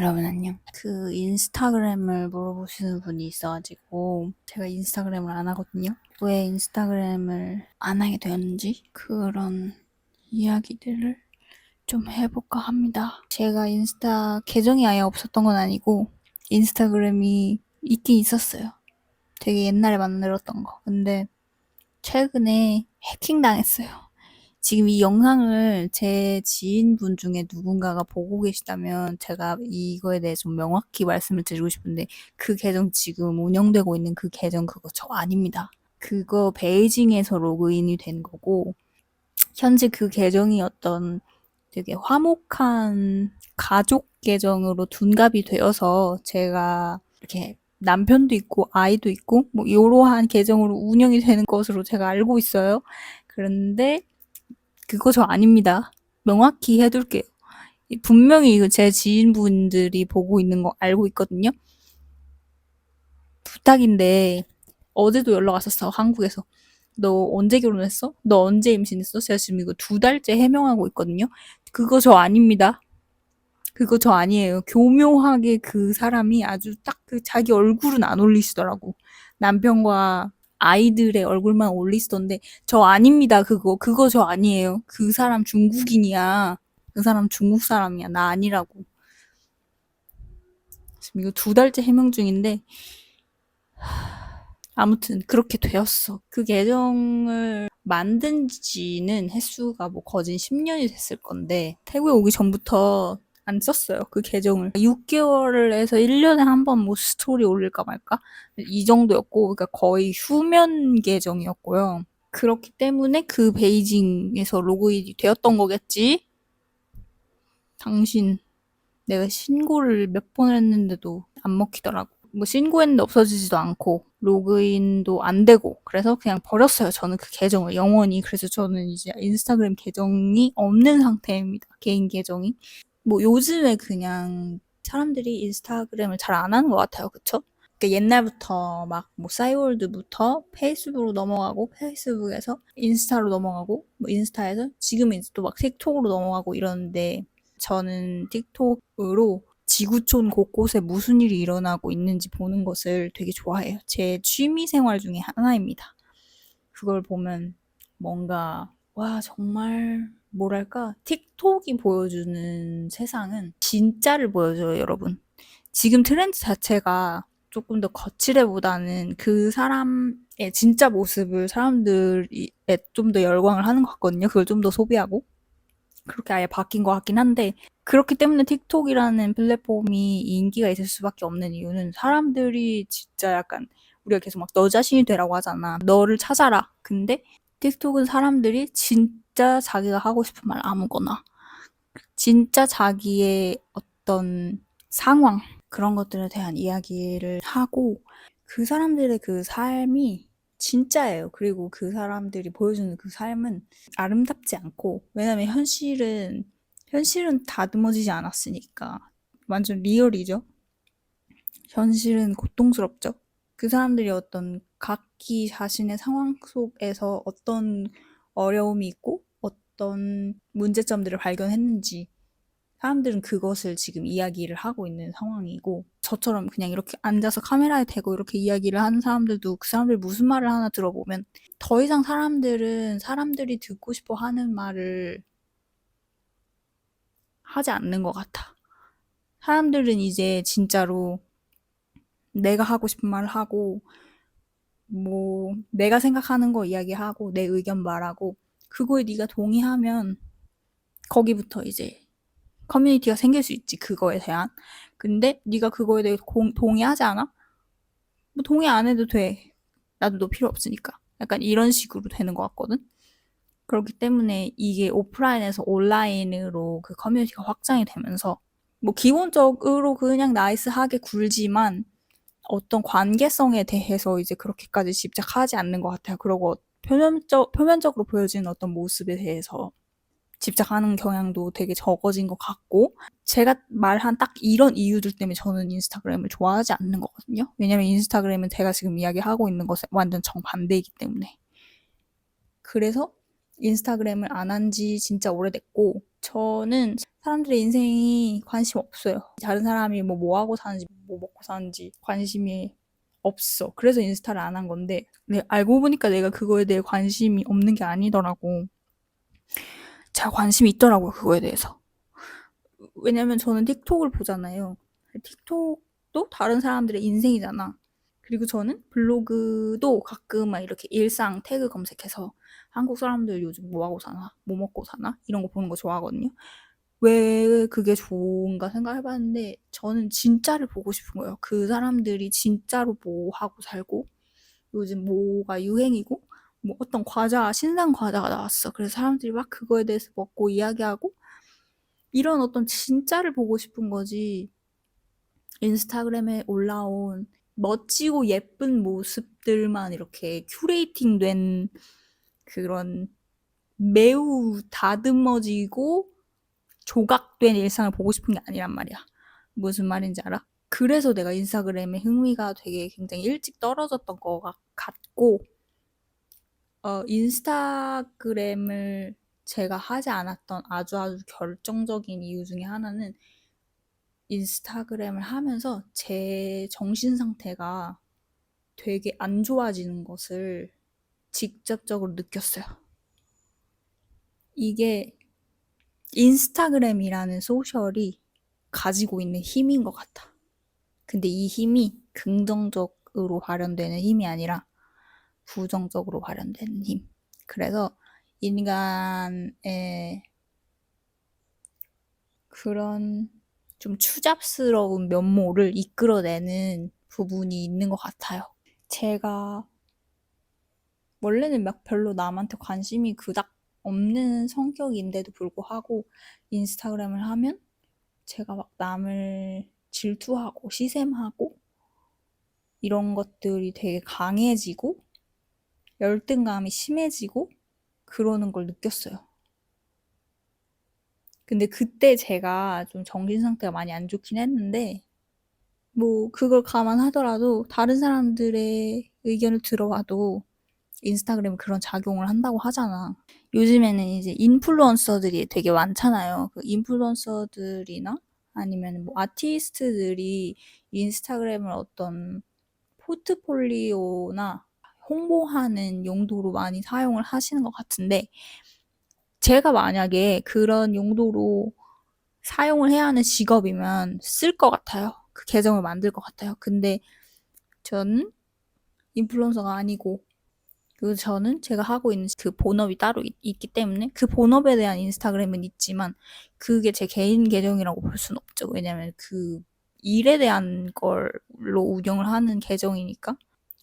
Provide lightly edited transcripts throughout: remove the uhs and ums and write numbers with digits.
여러분 안녕. 그 인스타그램을 물어보시는 분이 있어가지고 제가 인스타그램을 안 하거든요. 왜 인스타그램을 안 하게 되었는지 그런 이야기들을 좀 해볼까 합니다. 제가 인스타 계정이 아예 없었던 건 아니고 인스타그램이 있긴 있었어요. 되게 옛날에 만들었던 거. 근데 최근에 해킹당했어요. 지금 이 영상을 제 지인분 중에 누군가가 보고 계시다면 제가 이거에 대해 좀 명확히 말씀을 드리고 싶은데, 그 계정 지금 운영되고 있는 그 계정 그거 저 아닙니다. 그거 베이징에서 로그인이 된 거고, 현재 그 계정이 어떤 되게 화목한 가족 계정으로 둔갑이 되어서 제가 이렇게 남편도 있고 아이도 있고 뭐 이러한 계정으로 운영이 되는 것으로 제가 알고 있어요. 그런데 그거 저 아닙니다. 명확히 해둘게요. 분명히 이거 제 지인분들이 보고 있는 거 알고 있거든요. 부탁인데 어제도 연락 왔었어. 한국에서. 너 언제 결혼했어? 너 언제 임신했어? 제가 지금 이거 2달째 해명하고 있거든요. 그거 저 아닙니다. 그거 저 아니에요. 교묘하게 그 사람이 아주 딱 그 자기 얼굴은 안 올리시더라고. 남편과 아이들의 얼굴만 올리시던데 저 아닙니다. 그거 저 아니에요. 그 사람 중국인이야. 그 사람 중국 사람이야. 나 아니라고. 지금 이거 2달째 해명 중인데 아무튼 그렇게 되었어. 그 계정을 만든 지는 횟수가 뭐 거진 10년이 됐을 건데 태국에 오기 전부터 안 썼어요. 그 계정을. 6개월에서 1년에 한 번 뭐 스토리 올릴까 말까? 이 정도였고, 그러니까 거의 휴면 계정이었고요. 그렇기 때문에 그 베이징에서 로그인이 되었던 거겠지? 당신, 내가 신고를 몇 번 했는데도 안 먹히더라고. 뭐 신고했는데 없어지지도 않고 로그인도 안 되고 그래서 그냥 버렸어요. 저는 그 계정을 영원히. 그래서 저는 이제 인스타그램 계정이 없는 상태입니다. 개인 계정이. 뭐 요즘에 그냥 사람들이 인스타그램을 잘 안 하는 것 같아요. 그쵸? 그러니까 옛날부터 막 뭐 싸이월드부터 페이스북으로 넘어가고 페이스북에서 인스타로 넘어가고 뭐 인스타에서 지금은 이제 또 막 틱톡으로 넘어가고 이러는데 저는 틱톡으로 지구촌 곳곳에 무슨 일이 일어나고 있는지 보는 것을 되게 좋아해요. 제 취미 생활 중에 하나입니다. 그걸 보면 뭔가 와 정말 뭐랄까 틱톡이 보여주는 세상은 진짜를 보여줘요, 여러분. 지금 트렌드 자체가 조금 더 거칠애보다는 그 사람의 진짜 모습을 사람들이 좀 더 열광을 하는 것 같거든요. 그걸 좀 더 소비하고. 그렇게 아예 바뀐 것 같긴 한데 그렇기 때문에 틱톡이라는 플랫폼이 인기가 있을 수밖에 없는 이유는 사람들이 진짜 약간 우리가 계속 막 너 자신이 되라고 하잖아. 너를 찾아라. 근데 틱톡은 사람들이 진짜 자기가 하고 싶은 말 아무거나 진짜 자기의 어떤 상황 그런 것들에 대한 이야기를 하고 그 사람들의 그 삶이 진짜예요. 그리고 그 사람들이 보여주는 그 삶은 아름답지 않고 왜냐면 현실은 다듬어지지 않았으니까 완전 리얼이죠. 현실은 고통스럽죠. 그 사람들이 어떤 각기 자신의 상황 속에서 어떤 어려움이 있고 어떤 문제점들을 발견했는지 사람들은 그것을 지금 이야기를 하고 있는 상황이고 저처럼 그냥 이렇게 앉아서 카메라에 대고 이렇게 이야기를 하는 사람들도 그 사람들이 무슨 말을 하나 들어보면 더 이상 사람들은 사람들이 듣고 싶어 하는 말을 하지 않는 것 같아. 사람들은 이제 진짜로 내가 하고 싶은 말을 하고 뭐 내가 생각하는 거 이야기하고 내 의견 말하고 그거에 네가 동의하면 거기부터 이제 커뮤니티가 생길 수 있지 그거에 대한. 근데 네가 그거에 대해 동의하지 않아? 뭐 동의 안 해도 돼. 나도 너 필요 없으니까. 약간 이런 식으로 되는 것 같거든. 그렇기 때문에 이게 오프라인에서 온라인으로 그 커뮤니티가 확장이 되면서 뭐 기본적으로 그냥 나이스하게 굴지만 어떤 관계성에 대해서 이제 그렇게까지 집착하지 않는 것 같아요. 그리고 표면적으로 보여지는 어떤 모습에 대해서 집착하는 경향도 되게 적어진 것 같고 제가 말한 딱 이런 이유들 때문에 저는 인스타그램을 좋아하지 않는 거거든요. 왜냐면 인스타그램은 제가 지금 이야기하고 있는 것에 완전 정반대이기 때문에. 그래서 인스타그램을 안 한 지 진짜 오래됐고 저는 사람들의 인생이 관심 없어요. 다른 사람이 뭐 하고 사는지, 뭐 먹고 사는지 관심이 없어. 그래서 인스타를 안 한 건데, 알고 보니까 내가 그거에 대해 관심이 없는 게 아니더라고. 제가 관심이 있더라고요, 그거에 대해서. 왜냐면 저는 틱톡을 보잖아요. 틱톡도 다른 사람들의 인생이잖아. 그리고 저는 블로그도 가끔 막 이렇게 일상 태그 검색해서 한국 사람들 요즘 뭐 하고 사나? 뭐 먹고 사나? 이런 거 보는 거 좋아하거든요. 왜 그게 좋은가 생각해봤는데 저는 진짜를 보고 싶은 거예요. 그 사람들이 진짜로 뭐 하고 살고 요즘 뭐가 유행이고 뭐 어떤 과자, 신상 과자가 나왔어. 그래서 사람들이 막 그거에 대해서 먹고 이야기하고 이런 어떤 진짜를 보고 싶은 거지. 인스타그램에 올라온 멋지고 예쁜 모습들만 이렇게 큐레이팅 된 그런 매우 다듬어지고 조각된 일상을 보고 싶은 게 아니란 말이야. 무슨 말인지 알아? 그래서 내가 인스타그램에 흥미가 되게 굉장히 일찍 떨어졌던 것 같고, 인스타그램을 제가 하지 않았던 아주 결정적인 이유 중에 하나는 인스타그램을 하면서 제 정신 상태가 되게 안 좋아지는 것을 직접적으로 느꼈어요. 이게 인스타그램이라는 소셜이 가지고 있는 힘인 것 같아. 근데 이 힘이 긍정적으로 발현되는 힘이 아니라 부정적으로 발현되는 힘. 그래서 인간의 그런 좀 추잡스러운 면모를 이끌어내는 부분이 있는 것 같아요. 제가 원래는 막 별로 남한테 관심이 그닥 없는 성격인데도 불구하고 인스타그램을 하면 제가 막 남을 질투하고 시샘하고 이런 것들이 되게 강해지고 열등감이 심해지고 그러는 걸 느꼈어요. 근데 그때 제가 좀 정신 상태가 많이 안 좋긴 했는데 뭐 그걸 감안하더라도 다른 사람들의 의견을 들어봐도 인스타그램은 그런 작용을 한다고 하잖아. 요즘에는 이제 인플루언서들이 되게 많잖아요. 그 인플루언서들이나 아니면 뭐 아티스트들이 인스타그램을 어떤 포트폴리오나 홍보하는 용도로 많이 사용을 하시는 것 같은데 제가 만약에 그런 용도로 사용을 해야 하는 직업이면 쓸 것 같아요. 그 계정을 만들 것 같아요. 근데 저는 인플루언서가 아니고 그리고 저는 제가 하고 있는 그 본업이 따로 있기 때문에 그 본업에 대한 인스타그램은 있지만 그게 제 개인 계정이라고 볼 수는 없죠. 왜냐면 그 일에 대한 걸로 운영을 하는 계정이니까.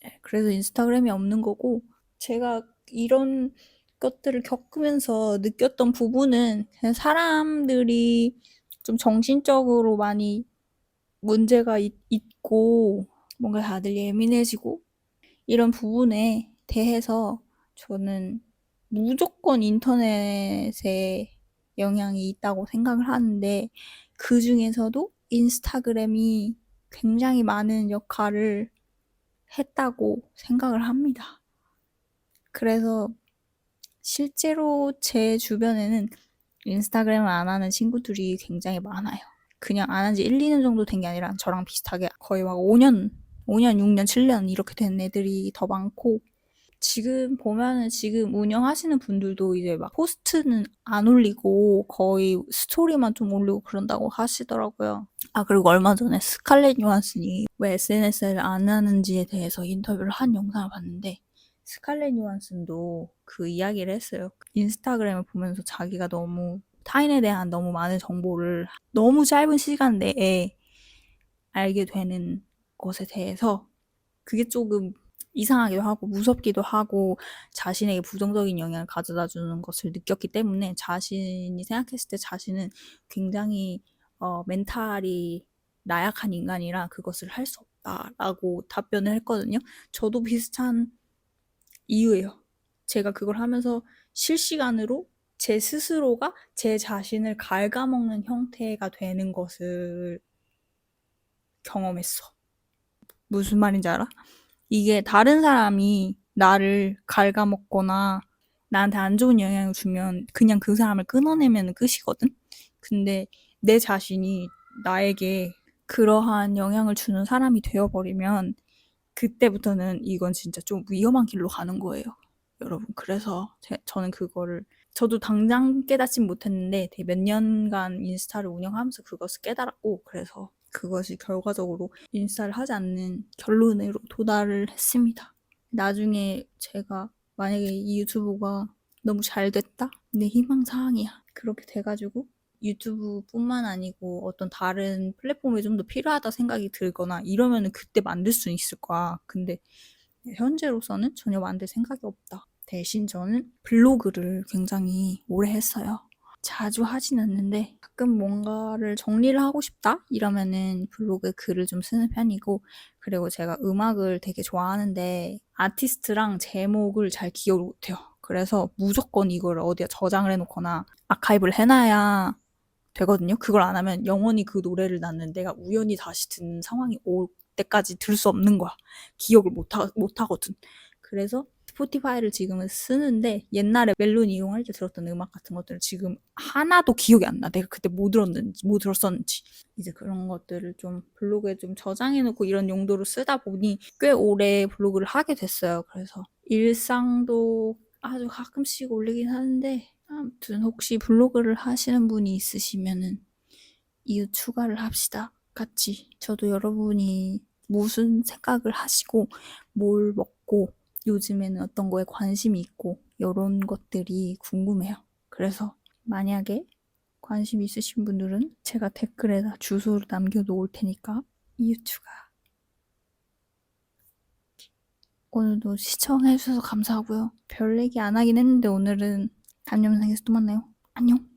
네, 그래서 인스타그램이 없는 거고 제가 이런 것들을 겪으면서 느꼈던 부분은 그냥 사람들이 좀 정신적으로 많이 문제가 있고 뭔가 다들 예민해지고 이런 부분에 대해서 저는 무조건 인터넷에 영향이 있다고 생각을 하는데 그 중에서도 인스타그램이 굉장히 많은 역할을 했다고 생각을 합니다. 그래서 실제로 제 주변에는 인스타그램을 안 하는 친구들이 굉장히 많아요. 그냥 안 한 지 1, 2년 정도 된 게 아니라 저랑 비슷하게 거의 막 5년, 6년, 7년 이렇게 된 애들이 더 많고 지금 보면은 지금 운영하시는 분들도 이제 막 포스트는 안 올리고 거의 스토리만 좀 올리고 그런다고 하시더라고요. 아, 그리고 얼마 전에 스칼렛 요한슨이 왜 SNS를 안 하는지에 대해서 인터뷰를 한 영상을 봤는데 스칼렛 요한슨도 그 이야기를 했어요. 인스타그램을 보면서 자기가 너무 타인에 대한 너무 많은 정보를 너무 짧은 시간 내에 알게 되는 것에 대해서 그게 조금 이상하기도 하고 무섭기도 하고 자신에게 부정적인 영향을 가져다 주는 것을 느꼈기 때문에 자신이 생각했을 때 자신은 굉장히 멘탈이 나약한 인간이라 그것을 할 수 없다라고 답변을 했거든요. 저도 비슷한 이유예요. 제가 그걸 하면서 실시간으로 제 스스로가 제 자신을 갉아먹는 형태가 되는 것을 경험했어. 무슨 말인지 알아? 이게 다른 사람이 나를 갉아먹거나 나한테 안 좋은 영향을 주면 그냥 그 사람을 끊어내면 끝이거든? 근데 내 자신이 나에게 그러한 영향을 주는 사람이 되어버리면 그때부터는 이건 진짜 좀 위험한 길로 가는 거예요. 여러분. 그래서 저는 그거를 저도 당장 깨닫진 못했는데 되게 몇 년간 인스타를 운영하면서 그것을 깨달았고 그래서 그것이 결과적으로 인스타를 하지 않는 결론으로 도달을 했습니다. 나중에 제가 만약에 이 유튜브가 너무 잘 됐다? 내 희망사항이야. 그렇게 돼가지고 유튜브뿐만 아니고 어떤 다른 플랫폼이 좀 더 필요하다 생각이 들거나 이러면은 그때 만들 수는 있을 거야. 근데 현재로서는 전혀 만들 생각이 없다. 대신 저는 블로그를 굉장히 오래 했어요. 자주 하진 않는데 가끔 뭔가를 정리를 하고 싶다? 이러면은 블로그에 글을 좀 쓰는 편이고 그리고 제가 음악을 되게 좋아하는데 아티스트랑 제목을 잘 기억을 못해요. 그래서 무조건 이걸 어디에 저장을 해놓거나 아카이브를 해놔야 되거든요. 그걸 안 하면 영원히 그 노래를 나는 내가 우연히 다시 듣는 상황이 올 때까지 들을 수 없는 거야. 기억을 못 하거든. 그래서 스포티파이를 지금은 쓰는데 옛날에 멜론 이용할 때 들었던 음악 같은 것들을 지금 하나도 기억이 안 나. 내가 그때 뭐 들었었는지. 이제 그런 것들을 좀 블로그에 좀 저장해놓고 이런 용도로 쓰다 보니 꽤 오래 블로그를 하게 됐어요. 그래서 일상도 아주 가끔씩 올리긴 하는데 아무튼 혹시 블로그를 하시는 분이 있으시면은 이웃 추가를 합시다. 같이. 저도 여러분이 무슨 생각을 하시고 뭘 먹고 요즘에는 어떤 거에 관심이 있고 이런 것들이 궁금해요. 그래서 만약에 관심 있으신 분들은 제가 댓글에다 주소를 남겨놓을 테니까 이웃 추가. 오늘도 시청해주셔서 감사하고요. 별 얘기 안 하긴 했는데 오늘은 다음 영상에서 또 만나요. 안녕.